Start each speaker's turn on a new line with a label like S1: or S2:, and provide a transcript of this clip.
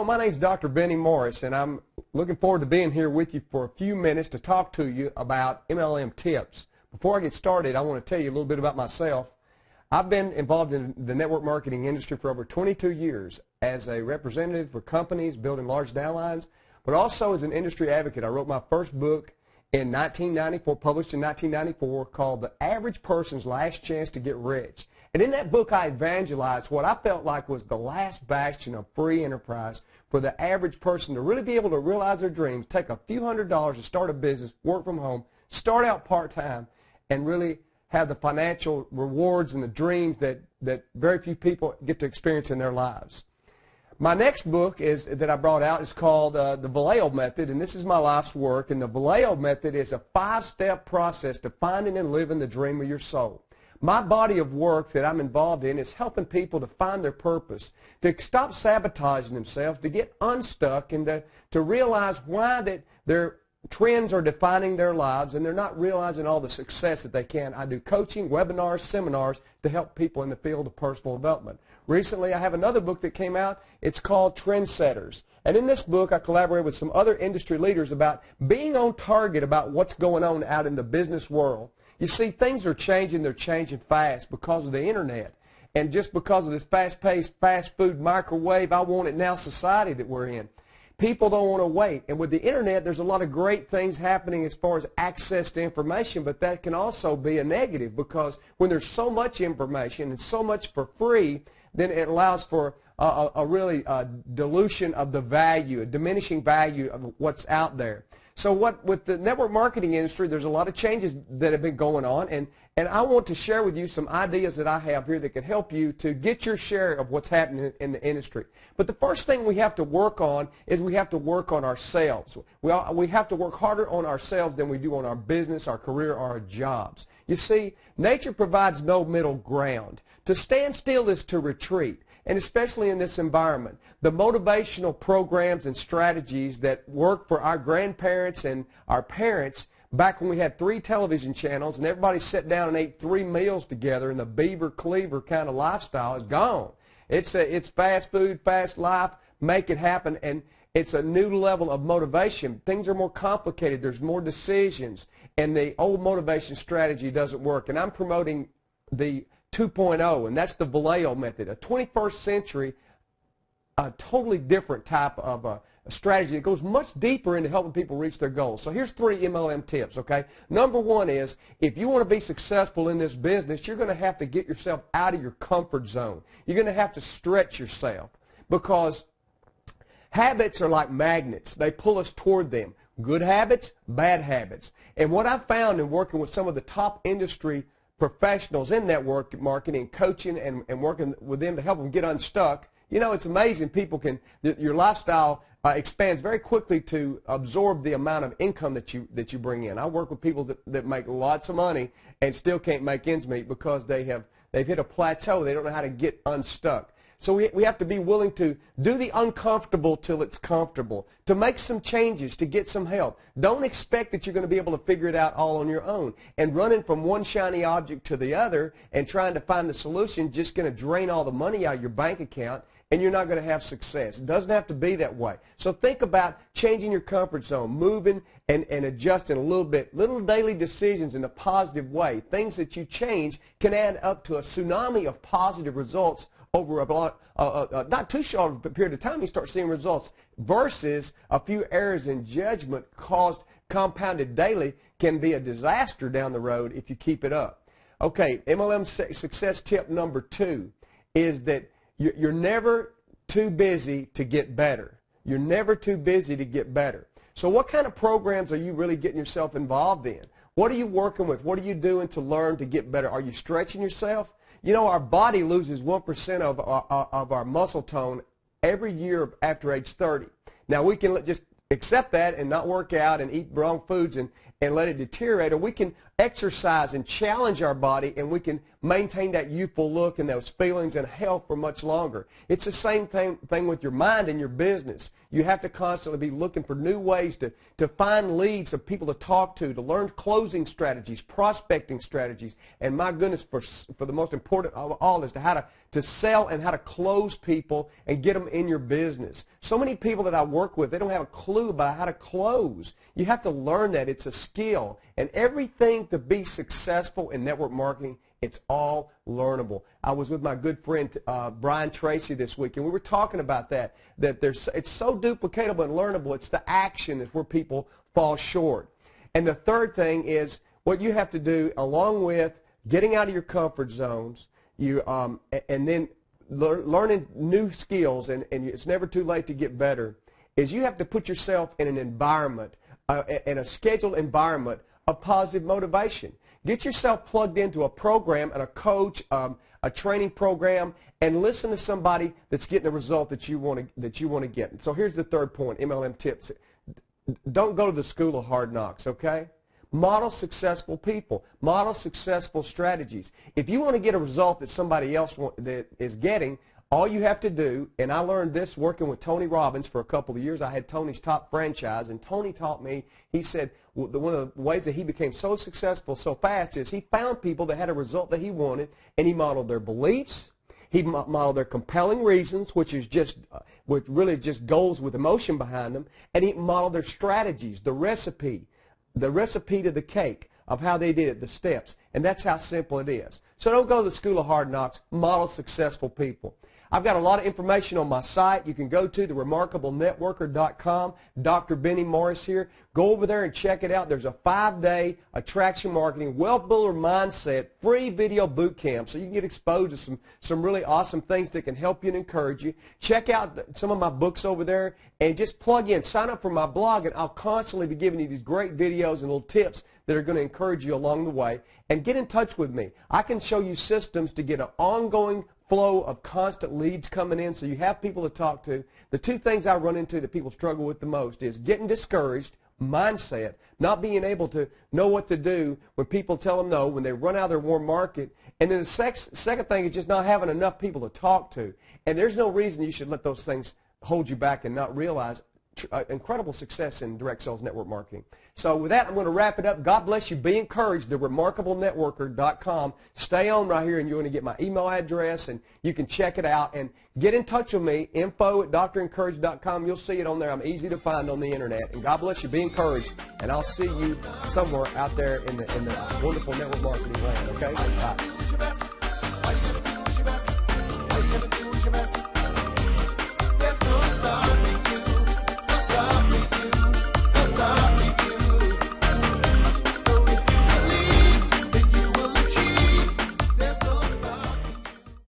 S1: my name's Dr. Benny Morris, and I'm looking forward to being here with you for a few minutes to talk to you about MLM tips. Before I get started, I want to tell you a little bit about myself. I've been involved in the network marketing industry for over 22 years as a representative for companies building large downlines, but also as an industry advocate. I wrote my first book in 1994, published in 1994, called The Average Person's Last Chance to Get Rich. And in that book, I evangelized what I felt like was the last bastion of free enterprise for the average person to really be able to realize their dreams, take a few $100s to start a business, work from home, start out part-time, and really have the financial rewards and the dreams that very few people get to experience in their lives. My next book that I brought out is called the Valeo Method, and this is my life's work. And the Valeo Method is a 5-step process to finding and living the dream of your soul. My body of work that I'm involved in is helping people to find their purpose, to stop sabotaging themselves, to get unstuck, and to realize why that their trends are defining their lives and they're not realizing all the success that they can. I do coaching, webinars, seminars to help people in the field of personal development. Recently, I have another book that came out. It's called Trendsetters. And in this book, I collaborate with some other industry leaders about being on target about what's going on out in the business world. You see, things are changing. They're changing fast because of the internet. And just because of this fast-paced, fast food, microwave, I want it now society that we're in. People don't want to wait. And with the internet, there's a lot of great things happening as far as access to information, but that can also be a negative because when there's so much information and so much for free, then it allows for a really dilution of the value, a diminishing value of what's out there. So with the network marketing industry, there's a lot of changes that have been going on, and I want to share with you some ideas that I have here that can help you to get your share of what's happening in the industry. But the first thing we have to work on is we have to work on ourselves. We have to work harder on ourselves than we do on our business, our career, or our jobs. You see, nature provides no middle ground. To stand still is to retreat. And especially in this environment, the motivational programs and strategies that work for our grandparents and our parents back when we had 3 television channels and everybody sat down and ate 3 meals together in the beaver cleaver kind of lifestyle is gone. It's fast food, fast life, make it happen, and it's a new level of motivation. Things are more complicated. There's more decisions, and the old motivation strategy doesn't work. And I'm promoting the 2.0, and that's the Valeo Method, a 21st century, a totally different type of a strategy that goes much deeper into helping people reach their goals. So here's 3 MLM tips, okay? Number 1 is, if you want to be successful in this business, you're going to have to get yourself out of your comfort zone. You're going to have to stretch yourself because habits are like magnets. They pull us toward them. Good habits, bad habits. And what I've found in working with some of the top industry professionals in network marketing, coaching, and working with them to help them get unstuck. You know, it's amazing. Your lifestyle expands very quickly to absorb the amount of income that you bring in. I work with people that make lots of money and still can't make ends meet because they've hit a plateau. They don't know how to get unstuck. So we have to be willing to do the uncomfortable till it's comfortable, to make some changes, to get some help. Don't expect that you're going to be able to figure it out all on your own. And running from one shiny object to the other and trying to find the solution just going to drain all the money out of your bank account, and you're not going to have success. It doesn't have to be that way. So think about changing your comfort zone, moving and adjusting a little bit, little daily decisions in a positive way. Things that you change can add up to a tsunami of positive results over not too short a period of time. You start seeing results versus a few errors in judgment compounded daily can be a disaster down the road if you keep it up. Okay, MLM success tip number 2 is that you're never too busy to get better. You're never too busy to get better. So what kind of programs are you really getting yourself involved in? What are you working with? What are you doing to learn to get better? Are you stretching yourself? You know, our body loses 1% of our muscle tone every year after age 30. Now, we can just accept that and not work out and eat wrong foods and and let it deteriorate, or we can exercise and challenge our body, and we can maintain that youthful look and those feelings and health for much longer. It's the same thing with your mind and your business. You have to constantly be looking for new ways to find leads of people to talk to learn closing strategies, prospecting strategies, and my goodness, for the most important of all is how to sell and how to close people and get them in your business. So many people that I work with, they don't have a clue about how to close. You have to learn that. It's a skill. And everything to be successful in network marketing, it's all learnable. I was with my good friend Brian Tracy this week, and we were talking about that it's so duplicatable and learnable. It's the action is where people fall short. And the third thing is what you have to do, along with getting out of your comfort zones, and then learning new skills, and it's never too late to get better, is you have to put yourself in an environment, in a scheduled environment of positive motivation. Get yourself plugged into a program and a coach, a training program, and listen to somebody that's getting the result that you want to get. And so here's the third point, MLM tips. Don't go to the school of hard knocks, okay? Model successful people. Model successful strategies. If you want to get a result that somebody else that is getting, all you have to do, and I learned this working with Tony Robbins for a couple of years. I had Tony's top franchise, and Tony taught me, he said, one of the ways that he became so successful so fast is he found people that had a result that he wanted, and he modeled their beliefs. He modeled their compelling reasons, which really just goes with emotion behind them, and he modeled their strategies, the recipe to the cake of how they did it, the steps, and that's how simple it is. So don't go to the school of hard knocks. Model successful people. I've got a lot of information on my site. You can go to theremarkablenetworker.com. Dr. Benny Morris here. Go over there and check it out. There's a 5-day attraction marketing, wealth builder mindset, free video boot camp, so you can get exposed to some really awesome things that can help you and encourage you. Check out some of my books over there and just plug in. Sign up for my blog, and I'll constantly be giving you these great videos and little tips that are going to encourage you along the way. And get in touch with me. I can show you systems to get an ongoing flow of constant leads coming in so you have people to talk to. The two things I run into that people struggle with the most is getting discouraged, mindset, not being able to know what to do when people tell them no, when they run out of their warm market. And then the second thing is just not having enough people to talk to. And there's no reason you should let those things hold you back and not realize incredible success in direct sales network marketing. So with that, I'm going to wrap it up. God bless you. Be encouraged. TheRemarkableNetworker.com. Stay on right here, and you're going to get my email address, and you can check it out. And get in touch with me, info@drencourage.com. You'll see it on there. I'm easy to find on the internet. And God bless you. Be encouraged. And I'll see you somewhere out there in the wonderful network marketing land. Okay? Bye.